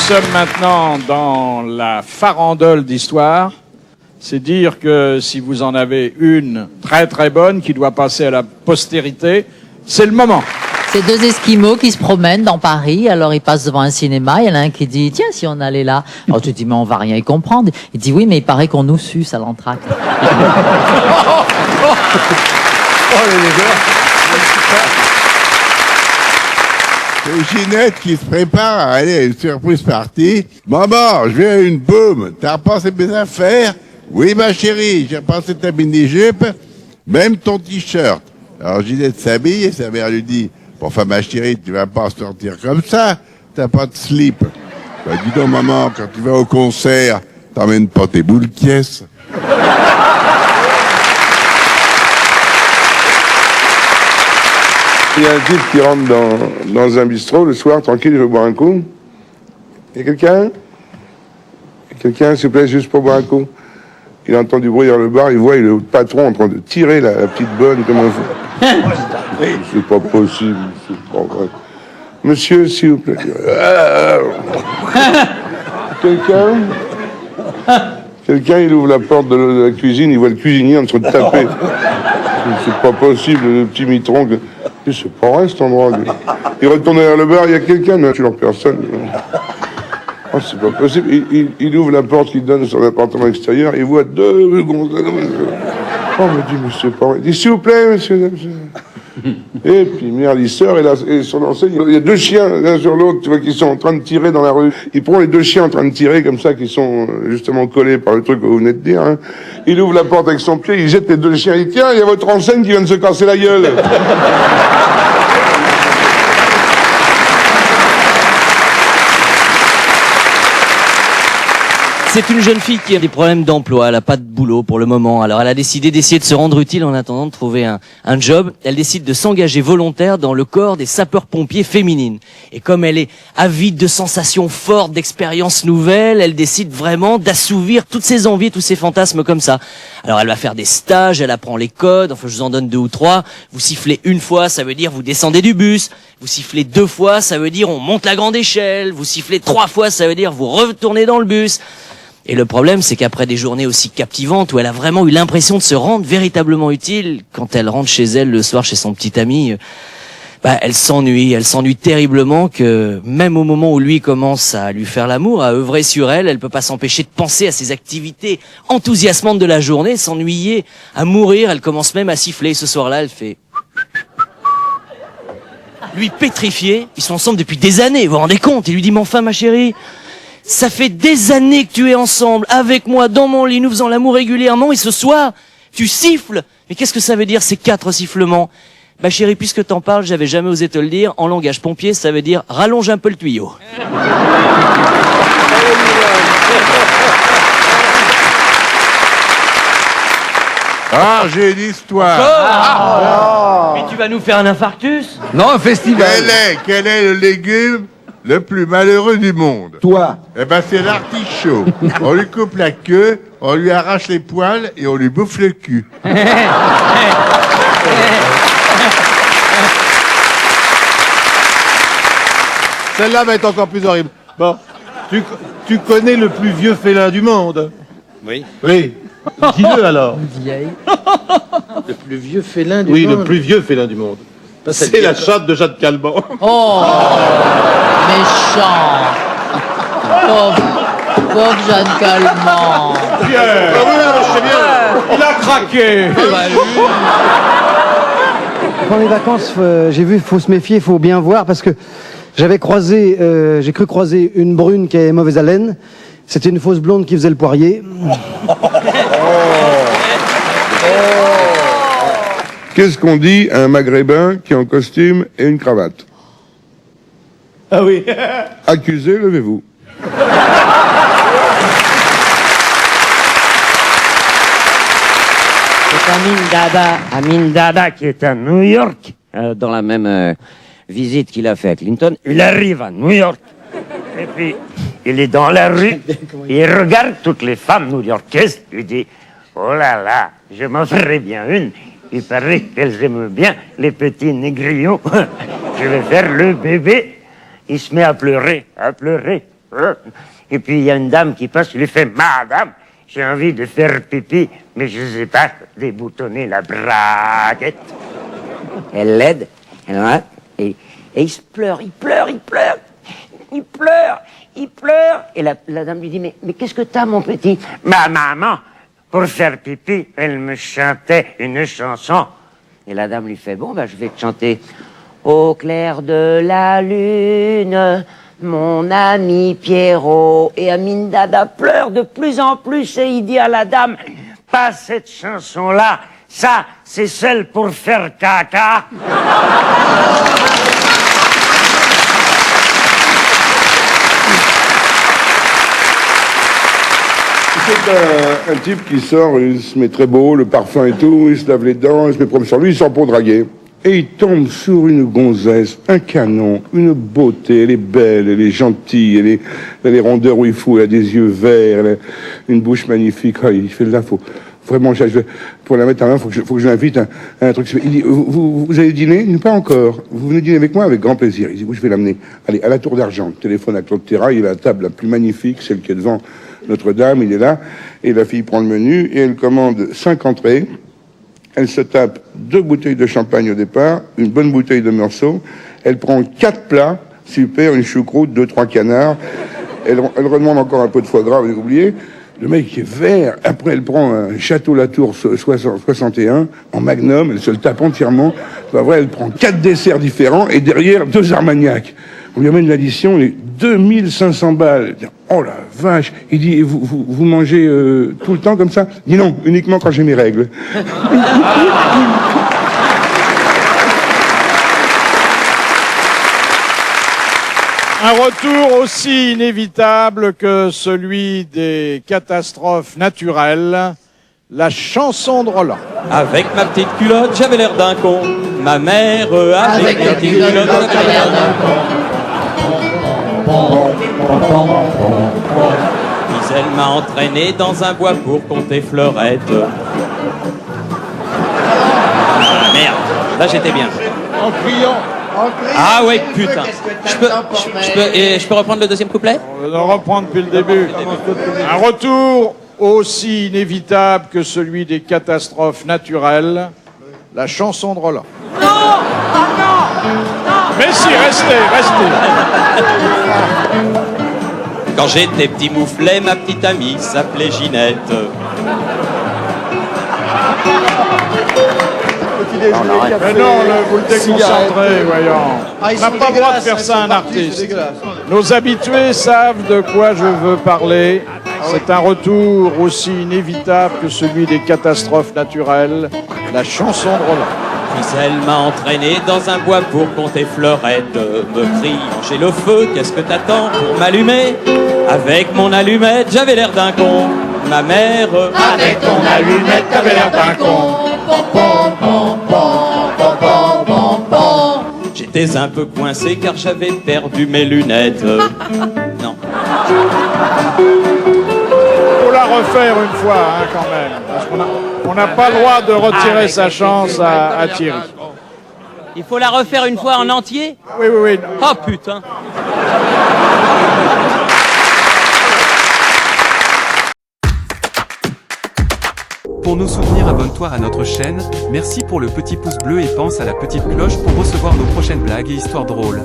sommes maintenant dans la farandole d'histoire. C'est dire que si vous en avez une très très bonne qui doit passer à la postérité, c'est le moment. C'est deux Esquimaux qui se promènent dans Paris, alors ils passent devant un cinéma, il y en a un qui dit « Tiens, si on allait là ?» Alors tu dis « Mais on va rien y comprendre ». Il dit « Oui, mais il paraît qu'on nous suce à l'entracte. » C'est Ginette qui se prépare à aller à une surprise party. « Maman, je viens à une boum. T'as repassé mes affaires? »« Oui, ma chérie, j'ai repassé ta mini-jupe, même ton t-shirt. » Alors Ginette s'habille et sa mère lui dit « Enfin, ma chérie, tu vas pas sortir comme ça. T'as pas de slip. » Bah, dis donc, maman, quand tu vas au concert, t'emmènes pas tes boules pièces. Il y a un type qui rentre dans un bistrot le soir, tranquille, il veut boire un coup. Il y a quelqu'un? Quelqu'un, s'il vous plaît, juste pour boire un coup. Il entend du bruit dans le bar, il voit le patron en train de tirer la petite bonne comme un fou. C'est pas possible, c'est pas vrai. Monsieur, s'il vous plaît. Quelqu'un, il ouvre la porte de la cuisine, il voit le cuisinier en train de taper. C'est pas possible, le petit mitron. C'est pas vrai cet endroit. Il retourne vers le bar, il y a quelqu'un, mais toujours personne. Oh, c'est pas possible. Il ouvre la porte qui donne sur l'appartement extérieur, il voit deux gonzesses. Oh, il me dit, mais c'est pas vrai. Il dit, s'il vous plaît, monsieur. Et puis, merde, il sort, et sur l'enseigne, il y a deux chiens, l'un sur l'autre, tu vois, qui sont en train de tirer dans la rue. Il prend les deux chiens en train de tirer, comme ça, qui sont justement collés par le truc que vous venez de dire, hein. Il ouvre la porte avec son pied, il jette les deux chiens, il dit, tiens, il y a votre enseigne qui vient de se casser la gueule. C'est une jeune fille qui a des problèmes d'emploi, elle n'a pas de boulot pour le moment, alors elle a décidé d'essayer de se rendre utile en attendant de trouver un job. Elle décide de s'engager volontaire dans le corps des sapeurs-pompiers féminines. Et comme elle est avide de sensations fortes, d'expériences nouvelles, elle décide vraiment d'assouvir toutes ses envies, tous ses fantasmes comme ça. Alors elle va faire des stages, elle apprend les codes, enfin je vous en donne 2 ou 3. Vous sifflez une fois, ça veut dire vous descendez du bus. Vous sifflez 2 fois, ça veut dire on monte la grande échelle. Vous sifflez 3 fois, ça veut dire vous retournez dans le bus. Et le problème, c'est qu'après des journées aussi captivantes où elle a vraiment eu l'impression de se rendre véritablement utile, quand elle rentre chez elle le soir chez son petit ami, elle s'ennuie terriblement, que même au moment où lui commence à lui faire l'amour, à œuvrer sur elle, elle peut pas s'empêcher de penser à ses activités enthousiasmantes de la journée, s'ennuyer, à mourir. Elle commence même à siffler. Ce soir-là, elle fait... Lui pétrifié, ils sont ensemble depuis des années, vous vous rendez compte? Il lui dit, mais enfin ma chérie, ça fait des années que tu es ensemble, avec moi, dans mon lit, nous faisons l'amour régulièrement, et ce soir, tu siffles. Mais qu'est-ce que ça veut dire, ces 4 sifflements? Bah chérie, puisque t'en parles, j'avais jamais osé te le dire, en langage pompier, ça veut dire rallonge un peu le tuyau. Ah, j'ai une histoire. Mais tu vas nous faire un infarctus? Non, un festival. Quel est le légume le plus malheureux du monde? Toi. Eh ben, c'est l'artichaut. On lui coupe la queue, on lui arrache les poils et on lui bouffe le cul. Celle-là va être encore plus horrible. Bon, tu connais le plus vieux félin du monde? Oui. Oui. Dis-le alors. Vieille. Le plus vieux félin du monde? Oui, le plus vieux félin du monde. C'est la chatte de Jade Calment. Oh, méchant. Pauvre Jeanne Calment. Pierre. Ah oui, je sais bien. Il a craqué. Pendant les vacances, j'ai vu, il faut se méfier, il faut bien voir, parce que j'ai cru croiser une brune qui avait mauvaise haleine. C'était une fausse blonde qui faisait le poirier. Qu'est-ce qu'on dit à un maghrébin qui est en costume et une cravate? Ah oui. Accusé, levez-vous. C'est Amin Dada qui est à New York, dans la même visite qu'il a fait à Clinton. Il arrive à New York, et puis il est dans la rue, il regarde toutes les femmes new-yorkaises, il dit « Oh là là, je m'en ferais bien une. Il paraît qu'elles aiment bien les petits négrillons. Je vais faire le bébé. » Il se met à pleurer, Et puis il y a une dame qui passe, il lui fait « Madame, j'ai envie de faire pipi, mais je sais pas déboutonner la braguette. » Elle l'aide, et il se pleure, il pleure. Et la dame lui dit, mais qu'est-ce que t'as, mon petit? Ma maman, pour faire pipi, elle me chantait une chanson. Et la dame lui fait, bon, je vais te chanter. Au clair de la lune, mon ami Pierrot. Et Amine Dada pleure de plus en plus et il dit à la dame, pas cette chanson-là, ça, c'est celle pour faire caca. C'est un type qui sort, il se met très beau, le parfum et tout, il se lave les dents, il se met propre sur lui, il sort pour draguer. Et il tombe sur une gonzesse, un canon, une beauté, elle est belle, elle est gentille, elle a les rondeurs où il faut, elle a des yeux verts, elle a une bouche magnifique. Ah, il fait de l'info. Vraiment, pour la mettre en main, faut que je l'invite à un truc. Il dit, vous allez dîner? Il dit, pas encore. Vous venez dîner avec moi? Avec grand plaisir. Il dit, oui, je vais l'amener. Allez, à la Tour d'Argent. Téléphone à Claude Terrail, il a la table la plus magnifique, celle qui est devant Notre-Dame, il est là. Et la fille prend le menu et elle commande 5 entrées. Elle se tape 2 bouteilles de champagne au départ, une bonne bouteille de Meursault. Elle prend 4 plats, super, une choucroute, 2-3 canards. Elle redemande encore un peu de foie gras, vous avez oublié. Le mec est vert. Après, elle prend un Château Latour 61 en magnum. Elle se le tape entièrement. Pas vrai, elle prend 4 desserts différents et derrière 2 Armagnac. On lui amène l'addition, il est 2500 balles. Oh la vache. Il dit, vous mangez tout le temps comme ça? Il dit non, uniquement quand j'ai mes règles. Un retour aussi inévitable que celui des catastrophes naturelles, la chanson de Roland. Avec ma petite culotte, j'avais l'air d'un con. Ma mère, avec ma petite culotte, j'avais l'air d'un con. Puis elle m'a entraîné dans un bois pour compter fleurettes. Ah, merde, là j'étais bien. En criant. Ah ouais, putain. Je peux reprendre le deuxième couplet? On va reprendre depuis le début. Un retour aussi inévitable que celui des catastrophes naturelles, la chanson de Roland. Non! Ah non! Mais si, restez. Quand j'étais petit mouflet, ma petite amie s'appelait Ginette. Mais non, vous le déconcentrez, voyons. On n'a pas le droit de faire ça à un artiste. Nos habitués savent de quoi je veux parler. C'est un retour aussi inévitable que celui des catastrophes naturelles, la chanson de Roland. Puis elle m'a entraîné dans un bois pour compter fleurettes, me criant j'ai le feu, qu'est-ce que t'attends pour m'allumer? Avec mon allumette, j'avais l'air d'un con. Ma mère, Avec ton allumette, t'avais l'air d'un con. j'étais un peu coincé car j'avais perdu mes lunettes. Non. Faut la refaire une fois, hein, quand même. Parce qu'on n'a pas le droit de retirer sa chance à Thierry. Il faut la refaire une fois en entier? Oui. Oh putain. Pour nous soutenir, abonne-toi à notre chaîne, merci pour le petit pouce bleu et pense à la petite cloche pour recevoir nos prochaines blagues et histoires drôles.